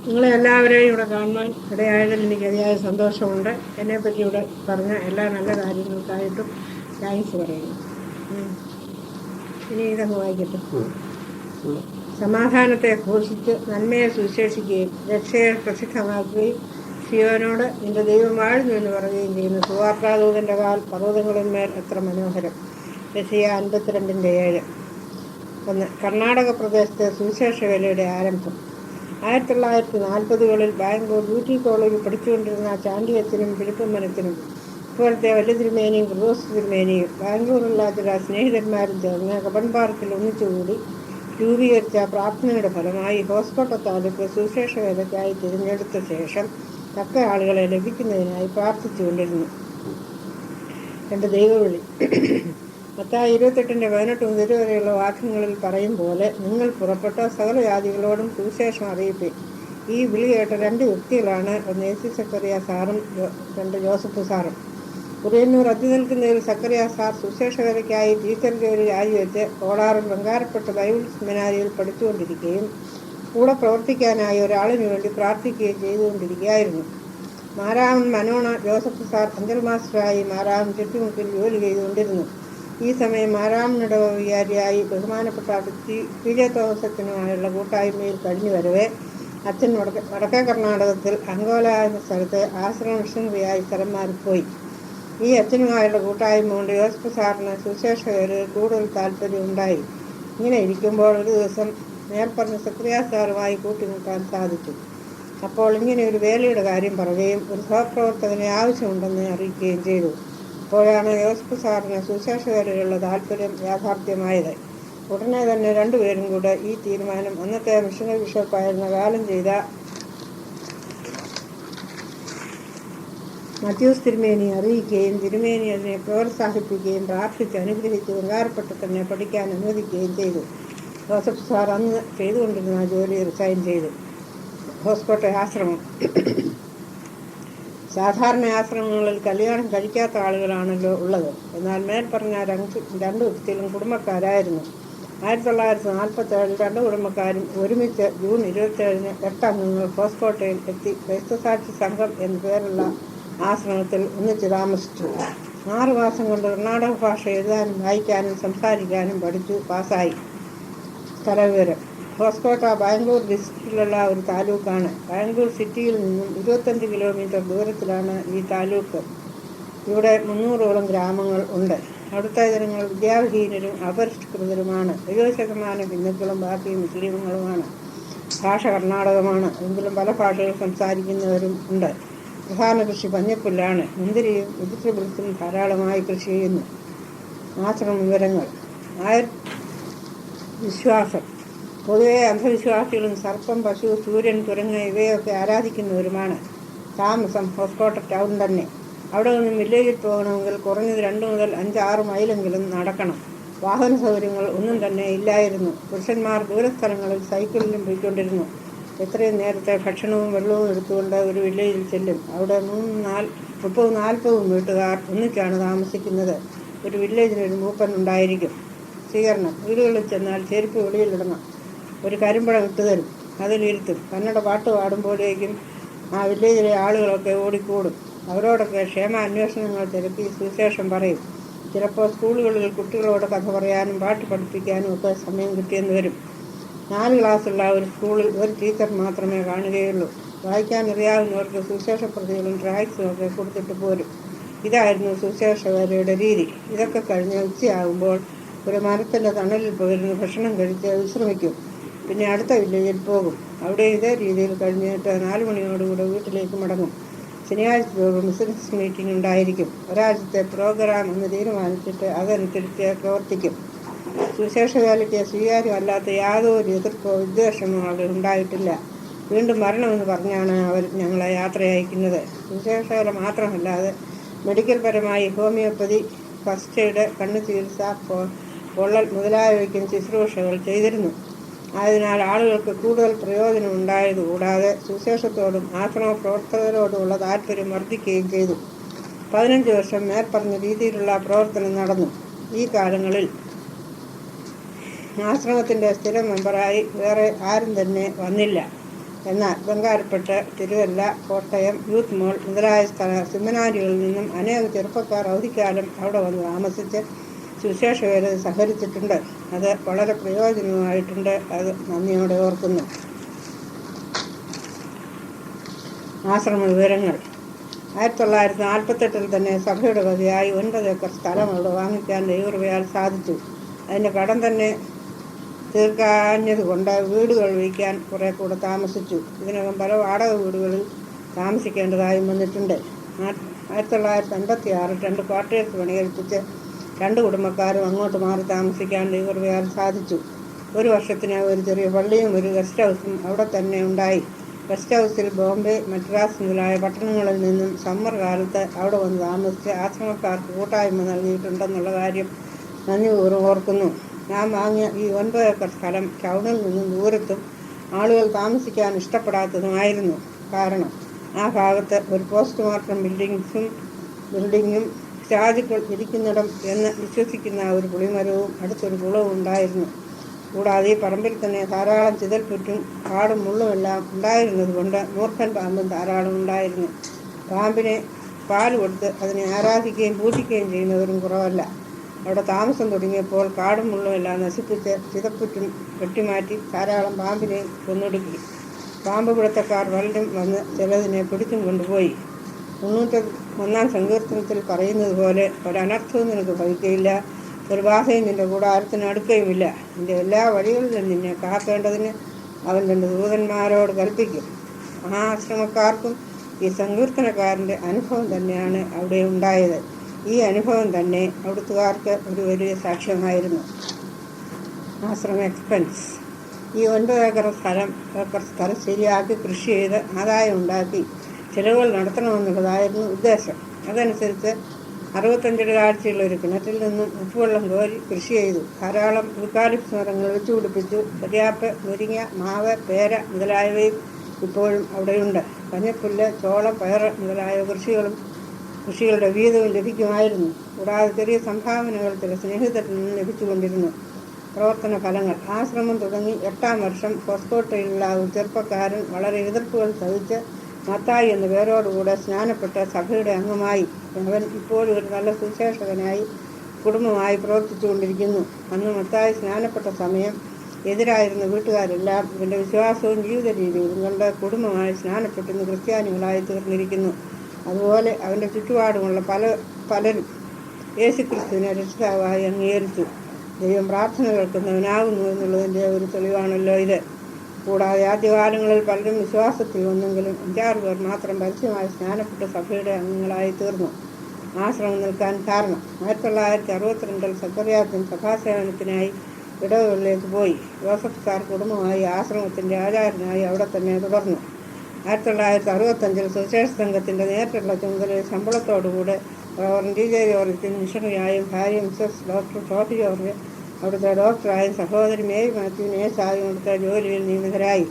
നിങ്ങളെ എല്ലാവരെയും ഇവിടെ കാണുവാൻ ഇടയായതിൽ എനിക്ക് അതിയായ സന്തോഷമുണ്ട്. എന്നെപ്പറ്റി ഇവിടെ പറഞ്ഞ എല്ലാ നല്ല കാര്യങ്ങൾക്കായിട്ടും താങ്ക്സ് പറയുന്നു. ഇനി ഇതങ്ങ് വായിക്കട്ടെ. സമാധാനത്തെ ഘോഷിച്ച് നന്മയെ സുവിശേഷിക്കുകയും രക്ഷയെ പ്രസിദ്ധമാക്കുകയും സിയോനോട് നിന്റെ ദൈവം വാഴുന്നു എന്ന് പറയുകയും ചെയ്യുന്നു. സുവാർത്താദൂതൻ്റെ കാൽ പർവ്വതങ്ങളിന്മേൽ എത്ര മനോഹരം. യെശയ്യാ 52:7. 1. കർണാടക പ്രദേശത്തെ സുവിശേഷ വേലയുടെ ആരംഭം. 1940കളിൽ ബാംഗ്ലൂർ ബ്യൂട്ടി കോളേജിൽ പഠിച്ചുകൊണ്ടിരുന്ന ചാണ്ടിയച്ചനും പിടിപ്പമ്മനത്തിനും ഇപ്പോഴത്തെ വലിയ തിരുമേനിയും ക്രിസ്തോസ് തിരുമേനിയും ബാംഗ്ലൂരിലുള്ള ചില സ്നേഹിതന്മാരും ചേർന്ന് കബൺ പാർക്കിൽ ഒന്നിച്ചുകൂടി രൂപീകരിച്ച പ്രാർത്ഥനയുടെ ഫലമായി ഹോസ്കോട്ട താലൂക്ക് സുവിശേഷ വേലയ്ക്കായി തിരഞ്ഞെടുത്ത ശേഷം തക്ക ആളുകളെ ലഭിക്കുന്നതിനായി പ്രാർത്ഥിച്ചുകൊണ്ടിരുന്നു. 2. ദൈവവിളി. മത്തായി 28:18-20 വരെയുള്ള വാക്യങ്ങളിൽ പറയും പോലെ നിങ്ങൾ പുറപ്പെട്ട സകല ജാതികളോടും സുവിശേഷം അറിയിപ്പി. ഈ വിളി കേട്ട 2 വ്യക്തികളാണ്. 1 എ.സി. സക്കറിയ സാറും 2 ജോസഫ് സാറും. കുറിയന്നൂർ അതി നിൽക്കുന്നതിൽ സക്കറിയ സാർ സുവിശേഷ വേലയ്ക്കായി ടീച്ചർ ജോലി രാജിവെച്ച് കോളാറിൽ ബംഗാരപ്പെട്ട ബൈബിൾ സെമിനാരിയിൽ പഠിച്ചുകൊണ്ടിരിക്കുകയും കൂടെ പ്രവർത്തിക്കാനായി ഒരാളിനു വേണ്ടി പ്രാർത്ഥിക്കുകയും ചെയ്തുകൊണ്ടിരിക്കുകയായിരുന്നു. മാരാമൻ മനോണ ജോസഫ് സാർ അഞ്ചൽ മാസ്റ്ററായി മാരാമൻ ചുറ്റുമുക്കിൽ ജോലി ചെയ്തുകൊണ്ടിരുന്നു. ഈ സമയം മാരാമനുടെ വികാരിയായി ബഹുമാനപ്പെട്ട പി.ജെ. തോമസത്തിനുമായുള്ള കൂട്ടായ്മയിൽ കഴിഞ്ഞു വരവേ അച്ഛൻ വടക്കേ കർണാടകത്തിൽ അങ്കോല എന്ന സ്ഥലത്ത് ആശ്രമ മിഷണറിയായി സ്ഥലം മാറിപ്പോയി. ഈ അച്ഛനുമായുള്ള കൂട്ടായ്മ കൊണ്ട് ജോസഫ് സാറിന് സുവിശേഷ വേലയിൽ കൂടുതൽ താല്പര്യമുണ്ടായി. ഇങ്ങനെ ഇരിക്കുമ്പോൾ ഒരു ദിവസം മേൽപ്പറഞ്ഞ സക്രിയ സാറുമായി കൂട്ടിമുട്ടാൻ സാധിച്ചു. അപ്പോൾ ഇങ്ങനെ ഒരു വേലയുടെ കാര്യം പറയുകയും ഒരു സഹപ്രവർത്തകനെ ആവശ്യമുണ്ടെന്ന് അറിയിക്കുകയും ചെയ്തു. അപ്പോഴാണ് ജോസഫ് സാറിന് സുവിശേഷ വേലയിലുള്ള താല്പര്യം യാഥാർത്ഥ്യമായത്. ഉടനെ തന്നെ 2 പേരും കൂടെ ഈ തീരുമാനം അന്നത്തെ മിഷണറി ബിഷപ്പായിരുന്ന കാലം ചെയ്ത മത്യൂസ് തിരുമേനി അറിയിക്കുകയും തിരുമേനി അതിനെ പ്രോത്സാഹിപ്പിക്കുകയും പ്രാർത്ഥിച്ച് അനുഗ്രഹിച്ച് ബംഗാരപ്പെട്ട് തന്നെ പഠിക്കാൻ അനുവദിക്കുകയും ചെയ്തു. ജോസഫ് സാർ അന്ന് ചെയ്തുകൊണ്ടിരുന്ന ജോലി റിസൈൻ ചെയ്തു. ഹോസ്കോട്ടെ ആശ്രമം. സാധാരണ ആശ്രമങ്ങളിൽ കല്യാണം കഴിക്കാത്ത ആളുകളാണല്ലോ ഉള്ളത്. എന്നാൽ മേൽപ്പറഞ്ഞ 2 വ്യക്തികളും കുടുംബക്കാരായിരുന്നു. 1947 2 കുടുംബക്കാരും ഒരുമിച്ച് ജൂൺ 27-ന് 8 അംഗങ്ങൾ ഹോസ്കോട്ടയിൽ എത്തി ക്രൈസ്തസാക്ഷി സംഘം എന്ന പേരുള്ള ആശ്രമത്തിൽ ഒന്നിച്ച് താമസിച്ചു. 6 മാസം കൊണ്ട് കർണാടക ഭാഷ എഴുതാനും വായിക്കാനും സംസാരിക്കാനും പഠിച്ചു പാസ്സായി. സ്ഥലവിവരം. ഹോസ്കോട്ട ബാംഗ്ലൂർ ഡിസ്ട്രിക്റ്റിലുള്ള ഒരു താലൂക്കാണ്. ബാംഗ്ലൂർ സിറ്റിയിൽ നിന്നും 25 കിലോമീറ്റർ ദൂരത്തിലാണ് ഈ താലൂക്ക്. ഇവിടെ 300ഓളം ഗ്രാമങ്ങൾ ഉണ്ട്. അവിടുത്തെ ജനങ്ങൾ വിദ്യാവിഹീനരും അപരിഷ്കൃതരുമാണ്. 70% ഹിന്ദുക്കളും ബാക്കി മുസ്ലിമുകളുമാണ്. ഭാഷ കർണാടകമാണ്. എങ്കിലും പല ഭാഷകൾ സംസാരിക്കുന്നവരും ഉണ്ട്. പ്രധാന കൃഷി പഞ്ഞപ്പുല്ലാണ്. മുന്തിരിയും വെജിറ്റബിൾസും ധാരാളമായി കൃഷി ചെയ്യുന്നു. ആശ്രമ വിവരങ്ങൾ. വിശ്വാസം. പൊതുവെ അന്ധവിശ്വാസികളും സർപ്പം, പശു, സൂര്യൻ, കുരങ്ങ് ഇവയൊക്കെ ആരാധിക്കുന്നവരുമാണ്. താമസം ഹോസ്കോട്ട ടൗൺ തന്നെ. അവിടെ നിന്നും വില്ലേജിൽ പോകണമെങ്കിൽ കുറഞ്ഞത് 2 മുതൽ 5-6 മൈലെങ്കിലും നടക്കണം. വാഹന സൗകര്യങ്ങൾ ഒന്നും തന്നെ ഇല്ലായിരുന്നു. പുരുഷന്മാർ ദൂരസ്ഥലങ്ങളിൽ സൈക്കിളിലും പോയിക്കൊണ്ടിരുന്നു. എത്രയും നേരത്തെ ഭക്ഷണവും വെള്ളവും എടുത്തുകൊണ്ട് ഒരു വില്ലേജിൽ ചെല്ലും. അവിടെ 30-40 വീട്ടുകാർ ഒന്നിച്ചാണ് താമസിക്കുന്നത്. ഒരു വില്ലേജിന് ഒരു മൂപ്പൻ ഉണ്ടായിരിക്കും. സ്വീകരണം. വീടുകളിൽ ചെന്നാൽ ചെരുപ്പ് വെളിയിലിടണം. ഒരു കരിമ്പടം ഇട്ടുതരും. അതിലിരുത്തും. കന്നഡ പാട്ട് പാടുമ്പോഴേക്കും ആ വില്ലേജിലെ ആളുകളൊക്കെ ഓടിക്കൂടും. അവരോടൊക്കെ ക്ഷേമാന്വേഷണങ്ങൾ തിരക്കി സുവിശേഷം പറയും. ചിലപ്പോൾ സ്കൂളുകളിൽ കുട്ടികളോട് കഥ പറയാനും പാട്ട് പഠിപ്പിക്കാനും ഒക്കെ സമയം കിട്ടിയെന്ന് വരും. 4 ക്ലാസ്സുള്ള ഒരു സ്കൂളിൽ ഒരു ടീച്ചർ മാത്രമേ കാണുകയുള്ളൂ. വായിക്കാൻ അറിയാവുന്നവർക്ക് സുവിശേഷ പ്രതികളും ട്രാക്സും ഒക്കെ കൊടുത്തിട്ട് പോരും. ഇതായിരുന്നു സുവിശേഷ വേലയുടെ രീതി. ഇതൊക്കെ കഴിഞ്ഞ് ഉച്ചയാകുമ്പോൾ ഒരു മരത്തിൻ്റെ തണലിൽ പോയിരുന്ന് ഭക്ഷണം കഴിച്ച് വിശ്രമിക്കും. പിന്നെ അടുത്ത വില്ലേജിൽ പോകും. അവിടെ ഇതേ രീതിയിൽ കഴിഞ്ഞിട്ട് 4 മണിയോടുകൂടെ വീട്ടിലേക്ക് മടങ്ങും. ശനിയാഴ്ച തോറും ബിസിനസ് മീറ്റിംഗ് ഉണ്ടായിരിക്കും. ഒരാഴ്ചത്തെ പ്രോഗ്രാം എന്ന് തീരുമാനിച്ചിട്ട് അതനുസരിച്ച് പ്രവർത്തിക്കും. സുവിശേഷ വേലയ്ക്ക് സ്വീകാര്യമല്ലാത്ത യാതൊരു എതിർപ്പോ വിദ്വേഷമോ അവിടെ ഉണ്ടായിട്ടില്ല. വീണ്ടും വരണമെന്ന് പറഞ്ഞാണ് അവർ ഞങ്ങളെ യാത്ര അയക്കുന്നത്. സുവിശേഷ വേല മാത്രമല്ലാതെ മെഡിക്കൽ പരമായി ഹോമിയോപ്പതി, ഫസ്റ്റ് എയ്ഡ്, കണ്ണു ചികിത്സ, പൊള്ളൽ മുതലായവയ്ക്കും ശുശ്രൂഷകൾ ചെയ്തിരുന്നു. ആയതിനാൽ ആളുകൾക്ക് കൂടുതൽ പ്രയോജനം ഉണ്ടായതുകൂടാതെ സുവിശേഷത്തോടും ആശ്രമ പ്രവർത്തകരോടുമുള്ള താല്പര്യം വർദ്ധിക്കുകയും ചെയ്തു. 15 വർഷം മേൽപ്പറഞ്ഞ രീതിയിലുള്ള പ്രവർത്തനം നടന്നു. ഈ കാലങ്ങളിൽ ആശ്രമത്തിൻ്റെ സ്ഥിര മെമ്പറായി വേറെ ആരും തന്നെ വന്നില്ല. എന്നാൽ ബംഗാരപ്പെട്ട്, തിരുവല്ല, കോട്ടയം, യൂത്ത് മോൾ മുതലായ സെമിനാരികളിൽ നിന്നും അനേക ചെറുപ്പക്കാർ അവധിക്കാലം അവിടെ വന്ന് താമസിച്ച് സുവിശേഷ വേലയിൽ സഹകരിച്ചിട്ടുണ്ട്. അത് വളരെ പ്രയോജനമായിട്ടുണ്ട്. അത് നന്ദിയോടെ ഓർക്കുന്നു. ആശ്രമ വിവരങ്ങൾ. 1948 തന്നെ സഭയുടെ വകയായി 9 ഏക്കർ സ്ഥലം അവിടെ വാങ്ങിക്കാൻ ദൈവകൃപയാൽ സാധിച്ചു. അതിൻ്റെ കടം തന്നെ തീർക്കാഞ്ഞതുകൊണ്ട് വീടുകൾ വയ്ക്കാൻ കുറെ കൂടെ താമസിച്ചു. ഇതിനകം പല വാടക വീടുകളിൽ താമസിക്കേണ്ടതായും വന്നിട്ടുണ്ട്. 1956 2 ക്വാർട്ടേഴ്സ് പണികഴിപ്പിച്ച് 2 കുടുംബക്കാരും അങ്ങോട്ട് മാറി താമസിക്കാൻ ദൈവകൃപയാൽ സാധിച്ചു. 1 വർഷത്തിന് ഒരു ചെറിയ പള്ളിയും ഒരു ഗസ്റ്റ് ഹൗസും അവിടെ തന്നെ ഉണ്ടായി. ഗസ്റ്റ് ഹൗസിൽ ബോംബെ, മദ്രാസ് മുതലായ പട്ടണങ്ങളിൽ നിന്നും സമ്മർ കാലത്ത് അവിടെ വന്ന് താമസിച്ച് ആശ്രമക്കാർക്ക് കൂട്ടായ്മ നൽകിയിട്ടുണ്ടെന്നുള്ള കാര്യം നന്ദിപൂർവ്വം ഓർക്കുന്നു. ഞാൻ വാങ്ങിയ ഈ 9 ഏക്കർ സ്ഥലം ടൗണിൽ നിന്നും ദൂരത്തും ആളുകൾ താമസിക്കാൻ ഇഷ്ടപ്പെടാത്തതുമായിരുന്നു. കാരണം ആ ഭാഗത്ത് ഒരു പോസ്റ്റ്മോർട്ടം ബിൽഡിങ്ങും രാജുക്കൾ ഇരിക്കുന്നിടം എന്ന് വിശ്വസിക്കുന്ന ഒരു പുളിമരവും അടുത്തൊരു കുളവും ഉണ്ടായിരുന്നു. കൂടാതെ ഈ പറമ്പിൽ തന്നെ ധാരാളം ചിതൽപ്പുറ്റും കാടും മുള്ളുമെല്ലാം ഉണ്ടായിരുന്നത് കൊണ്ട് മൂർഖൻ പാമ്പും ധാരാളം ഉണ്ടായിരുന്നു. പാമ്പിനെ പാൽ കൊടുത്ത് അതിനെ ആരാധിക്കുകയും പൂജിക്കുകയും ചെയ്യുന്നവരും കുറവല്ല. അവിടെ താമസം തുടങ്ങിയപ്പോൾ കാടും മുള്ളുമെല്ലാം നശിപ്പിച്ച് ചിതപ്പുറ്റും വെട്ടിമാറ്റി ധാരാളം പാമ്പിനെ കൊന്നൊടുക്കി. പാമ്പ് പിടുത്തക്കാർ പലരും വന്ന് ചിലതിനെ പിടിച്ചും കൊണ്ടുപോയി. 91-ാം സങ്കീർത്തനത്തിൽ പറയുന്നത് പോലെ ഒരനർത്ഥവും നിനക്ക് ഭവിക്കുകയില്ല, ഒരു ബാധയും നിന്റെ കൂടാരത്തിന് അടുക്കുകയുമില്ല. നിന്റെ എല്ലാ വഴികളിലും നിന്നെ കാക്കേണ്ടതിന് അവൻ 2 ദൂതന്മാരോട് കൽപ്പിക്കും. ആ ആശ്രമക്കാർക്കും ഈ സങ്കീർത്തനക്കാരൻ്റെ അനുഭവം തന്നെയാണ് അവിടെ ഉണ്ടായത്. ഈ അനുഭവം തന്നെ അവിടുത്തുകാർക്ക് ഒരു വലിയ സാക്ഷ്യമായിരുന്നു. ആശ്രമ എക്സ്പെൻസ്. ഈ 9 ഏക്കർ സ്ഥലം ശരിയാക്കി കൃഷി ചെയ്ത് ആദായം ഉണ്ടാക്കി ചിലവുകൾ നടത്തണമെന്നുള്ളതായിരുന്നു ഉദ്ദേശം. അതനുസരിച്ച് 65 അടി താഴ്ചയുള്ള ഒരു കിണറ്റിൽ നിന്നും ഉപ്പുവെള്ളം കോരി കൃഷി ചെയ്തു. ധാരാളം യൂക്കാലിപ്സ് മരങ്ങൾ വെച്ചുപിടിപ്പിച്ചു. കരിയാപ്പ്, മുരിങ്ങ, മാവ്, പേര മുതലായവയും ഇപ്പോഴും അവിടെയുണ്ട്. പഞ്ഞപ്പുല്ല്, ചോളം, പയറ് മുതലായ കൃഷികളുടെ വീതവും ലഭിക്കുമായിരുന്നു. കൂടാതെ ചെറിയ സംഭാവനകൾ ചില സ്നേഹിതരിൽ നിന്ന് ലഭിച്ചുകൊണ്ടിരുന്നു. പ്രവർത്തന ഫലങ്ങൾ. ആശ്രമം തുടങ്ങി 8-ാം വർഷം ഹോസ്കോട്ടയിലുള്ള ഒരു ചെറുപ്പക്കാരൻ വളരെ എതിർപ്പുകൾ സഹിച്ച് മത്തായി എന്ന പേരോടുകൂടെ സ്നാനപ്പെട്ട സഭയുടെ അംഗമായി. അവൻ ഇപ്പോഴും ഒരു നല്ല സുവിശേഷകനായി കുടുംബമായി പ്രവർത്തിച്ചുകൊണ്ടിരിക്കുന്നു. അന്ന് മത്തായി സ്നാനപ്പെട്ട സമയം എതിരായിരുന്ന വീട്ടുകാരെല്ലാം ഇവൻ്റെ വിശ്വാസവും ജീവിത രീതികളും കണ്ട് കുടുംബമായി സ്നാനപ്പെട്ടിന്ന് ക്രിസ്ത്യാനികളായി തീർന്നിരിക്കുന്നു. അതുപോലെ അവൻ്റെ ചുറ്റുപാടുമുള്ള പലരും യേശുക്രിസ്തുവിനെ രക്ഷിതാവായി അംഗീകരിച്ചു. ദൈവം പ്രാർത്ഥന കേൾക്കുന്നവനാകുന്നു എന്നുള്ളതിൻ്റെ ഒരു തെളിവാണല്ലോ ഇത്. കൂടാതെ ആദ്യകാലങ്ങളിൽ പലരും വിശ്വാസത്തിൽ വന്നെങ്കിലും 5-6 പേർ മാത്രം പരസ്യമായി സ്നാനപ്പെട്ട സഭയുടെ അംഗങ്ങളായി തീർന്നു. ആശ്രമം നിൽക്കാൻ കാരണം. 1962 സക്കറിയാച്ചൻ സഭാസേവനത്തിനായി ഇടവുകളിലേക്ക് പോയി. ജോസഫ് സാർ കുടുംബമായി ആശ്രമത്തിൻ്റെ ആചാരനായി അവിടെ തന്നെ തുടർന്നു. 1965 സുവിശേഷ സംഘത്തിൻ്റെ നേരിട്ടുള്ള ചുമതലയിൽ ശമ്പളത്തോടുകൂടെ റവറൻ DJ ജോർജ് മിഷണറിയായും ഭാര്യ മിസസ് ഡോക്ടർ സോഫി ജോർജ് അവിടുത്തെ ഡോക്ടറായും സഹോദരി മേരി മാത്യു നേഴ്സായും അവിടുത്തെ ജോലിയിൽ നിയമിതരായി.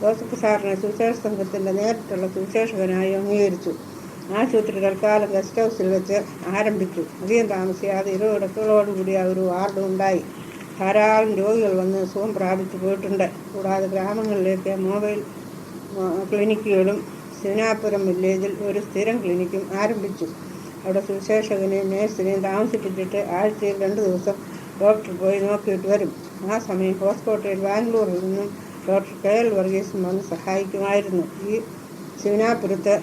ജോസഫ് സാറിനെ സുവിശേഷ സംഘത്തിൻ്റെ നേരിട്ടുള്ള സുവിശേഷകനായി അംഗീകരിച്ചു. ആശുപത്രി തൽക്കാലം ഗസ്റ്റ് ഹൗസിൽ വെച്ച് ആരംഭിച്ചു. അധികം താമസിയാതെ 20 കിടക്കുകളോടുകൂടിയ ഒരു വാർഡ് ഉണ്ടായി. ധാരാളം രോഗികൾ വന്ന് സുഖം പ്രാപിച്ചു പോയിട്ടുണ്ട്. കൂടാതെ ഗ്രാമങ്ങളിലേക്ക് മൊബൈൽ ക്ലിനിക്കുകളും ശിവനാപുരം വില്ലേജിൽ ഒരു സ്ഥിരം ക്ലിനിക്കും ആരംഭിച്ചു. അവിടെ സുവിശേഷകനെയും നേഴ്സിനെയും താമസിപ്പിച്ചിട്ട് ആഴ്ചയിൽ 2 ദിവസം ഡോക്ടർ പോയി നോക്കിയിട്ട് വരും. ആ സമയം ഹോസ്കോട്ടയിൽ ബാംഗ്ലൂരിൽ നിന്നും ഡോക്ടർ KL വർഗീസും വന്ന് സഹായിക്കുമായിരുന്നു. ഈ ശിവനാപുരത്ത്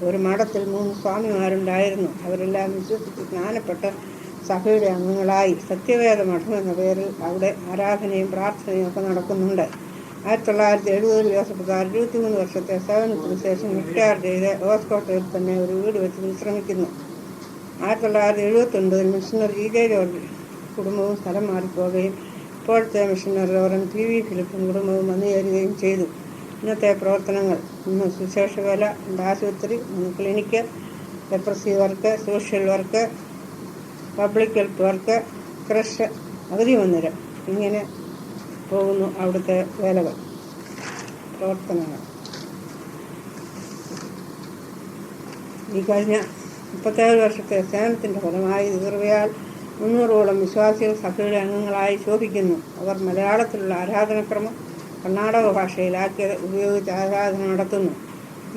ഒരു മഠത്തിൽ 3 സ്വാമിമാരുണ്ടായിരുന്നു. അവരെല്ലാം വിശ്വസിച്ച് സ്നാനപ്പെട്ട സഭയുടെ അംഗങ്ങളായി. സത്യവേദ മഠം എന്ന പേരിൽ അവിടെ ആരാധനയും പ്രാർത്ഥനയും ഒക്കെ നടക്കുന്നുണ്ട്. 1970 ജോസഫ് സാർ 23 വർഷത്തെ സേവനത്തിന് ശേഷം റിട്ടയർ ചെയ്ത് ഹോസ്കോട്ടയിൽ തന്നെ ഒരു വീട് വെച്ച് വിശ്രമിക്കുന്നു. 1979 മിഷണറി DJ ജോർജ് കുടുംബവും സ്ഥലം മാറിപ്പോവുകയും ഇപ്പോഴത്തെ മിഷണറി റവറൻ PV ഫിലിപ്പും കുടുംബവും വന്നു ചേരുകയും ചെയ്തു. ഇന്നത്തെ പ്രവർത്തനങ്ങൾ: 1 സുവിശേഷ വേല, 2 ആശുപത്രി, 3 clinic, leprosy work, social work, public health work, crush, അഗതി മന്ദിരം. ഇങ്ങനെ പോകുന്നു അവിടുത്തെ വേലകൾ, പ്രവർത്തനങ്ങൾ. ഈ കഴിഞ്ഞ 37 വർഷത്തെ സേവനത്തിൻ്റെ ഫലമായി ദീർഘയാൽ 300ഓളം വിശ്വാസികൾ സഭയുടെ അംഗങ്ങളായി ശോഭിക്കുന്നു. അവർ മലയാളത്തിലുള്ള ആരാധനക്രമം, കർണാടക ഭാഷയിലാക്കിയത് ഉപയോഗിച്ച് ആരാധന നടത്തുന്നു.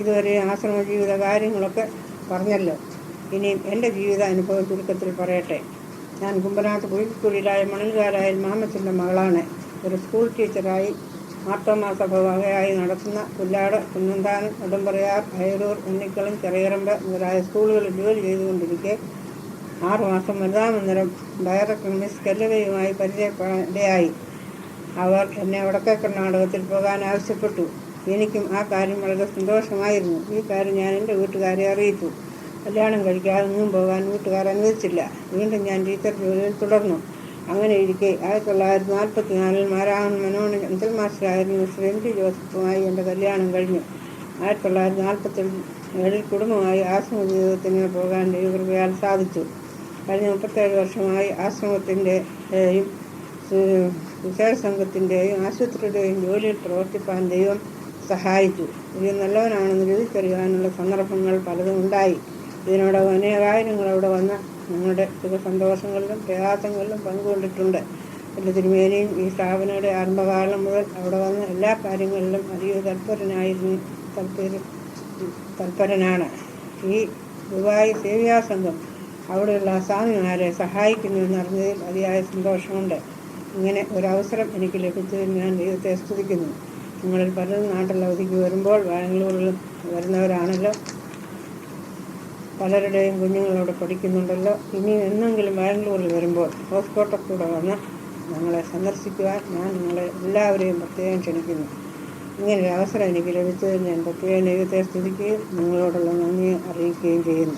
ഇതുവരെ ആശ്രമ ജീവിത കാര്യങ്ങളൊക്കെ പറഞ്ഞല്ലോ. ഇനിയും എൻ്റെ ജീവിതാനുഭവം ചുരുക്കത്തിൽ പറയട്ടെ. ഞാൻ കുമ്പനാട്ട് കുഴിക്കുഴിയിലായ മണൽകാരായ മാമച്ചൻ്റെ മകളാണ്. ഒരു സ്കൂൾ ടീച്ചറായി മാർത്തോമാ സഭ വകയായി നടത്തുന്ന പുല്ലാട്, കുന്നന്താനം, നെടുമ്പറയാർ, അയലൂർ, ഉണ്ണിക്കളം, ചെറിയറമ്പ് മുതലായ സ്കൂളുകളിൽ ജോലി ചെയ്തുകൊണ്ടിരിക്കെ 6 മാസം വനിതാമന്ദിരം ഡയറക്ടർ മിസ് കെല്ലവയുമായി പരിചയപ്പെടാനിടയായി. അവർ എന്നെ വടക്കേ കർണാടകത്തിൽ പോകാൻ ആവശ്യപ്പെട്ടു. എനിക്കും ആ കാര്യം വളരെ സന്തോഷമായിരുന്നു. ഈ കാര്യം ഞാൻ എൻ്റെ വീട്ടുകാരെ അറിയിച്ചു. കല്യാണം കഴിക്കാതെ ഒന്നും പോകാൻ വീട്ടുകാർ അനുവദിച്ചില്ല. വീണ്ടും ഞാൻ ടീച്ചർ ജോലിയിൽ തുടർന്നു. അങ്ങനെ ഇരിക്കെ 1944 മാരാമൺ മനോഹർ അഞ്ചൽ മാസ്റ്ററായിരുന്ന മിസ്റ്റർ എം ടി ജോസഫുമായി എൻ്റെ കല്യാണം കഴിഞ്ഞു. 1947 കുടുംബമായി ആശ്രമ ജീവിതത്തിന് പോകാൻ ദൈവകൃപയാൽ സാധിച്ചു. കഴിഞ്ഞ 37 വർഷമായി ആശ്രമത്തിൻ്റെയും വിശേഷ സംഘത്തിൻ്റെയും ആശുപത്രിയുടെയും ജോലിയിൽ പ്രവർത്തിപ്പാൻ ദൈവം സഹായിച്ചു. ഇത് നല്ലവനാണെന്ന് തിരിച്ചറിയാനുള്ള സന്ദർഭങ്ങൾ പലതും ഉണ്ടായി. ഇതിനോടകം അനേകായിരങ്ങൾ അവിടെ വന്ന് ഞങ്ങളുടെ സുഖസന്തോഷങ്ങളിലും പ്രയാസങ്ങളിലും പങ്കുകൊണ്ടിട്ടുണ്ട്. എൻ്റെ തിരുമേനിയും ഈ സ്ഥാപനയുടെ ആരംഭകാലം മുതൽ അവിടെ വന്ന് എല്ലാ കാര്യങ്ങളിലും അതീവ തൽപരനാണ്. ഈ ദുബായ് സേവ്യാ സംഘം അവിടെയുള്ള സ്വാമിമാരെ സഹായിക്കുന്നുവെന്നറിഞ്ഞതിൽ അതിയായ സന്തോഷമുണ്ട്. ഇങ്ങനെ ഒരവസരം എനിക്ക് ലഭിച്ചതിൽ ഞാൻ ദൈവത്തെ സ്തുതിക്കുന്നു. നിങ്ങളിൽ പലരും നാട്ടിൽ അവധിക്ക് വരുമ്പോൾ ബാംഗ്ലൂരിൽ വരുന്നവരാണല്ലോ. പലരുടെയും കുഞ്ഞുങ്ങളവിടെ പഠിക്കുന്നുണ്ടല്ലോ. ഇനി എന്നെങ്കിലും ബാംഗ്ലൂരിൽ വരുമ്പോൾ ഹോസ്കോട്ടക്കൂടെ വന്ന് ഞങ്ങളെ സന്ദർശിക്കുവാൻ ഞാൻ നിങ്ങളെ എല്ലാവരെയും പ്രത്യേകം ക്ഷണിക്കുന്നു. ഇങ്ങനൊരു അവസരം എനിക്ക് ലഭിച്ചതിൽ ഞാൻ പ്രത്യേകം ദൈവത്തെ സ്തുതിക്കുകയും നിങ്ങളോടുള്ള നന്ദി അറിയിക്കുകയും ചെയ്യുന്നു.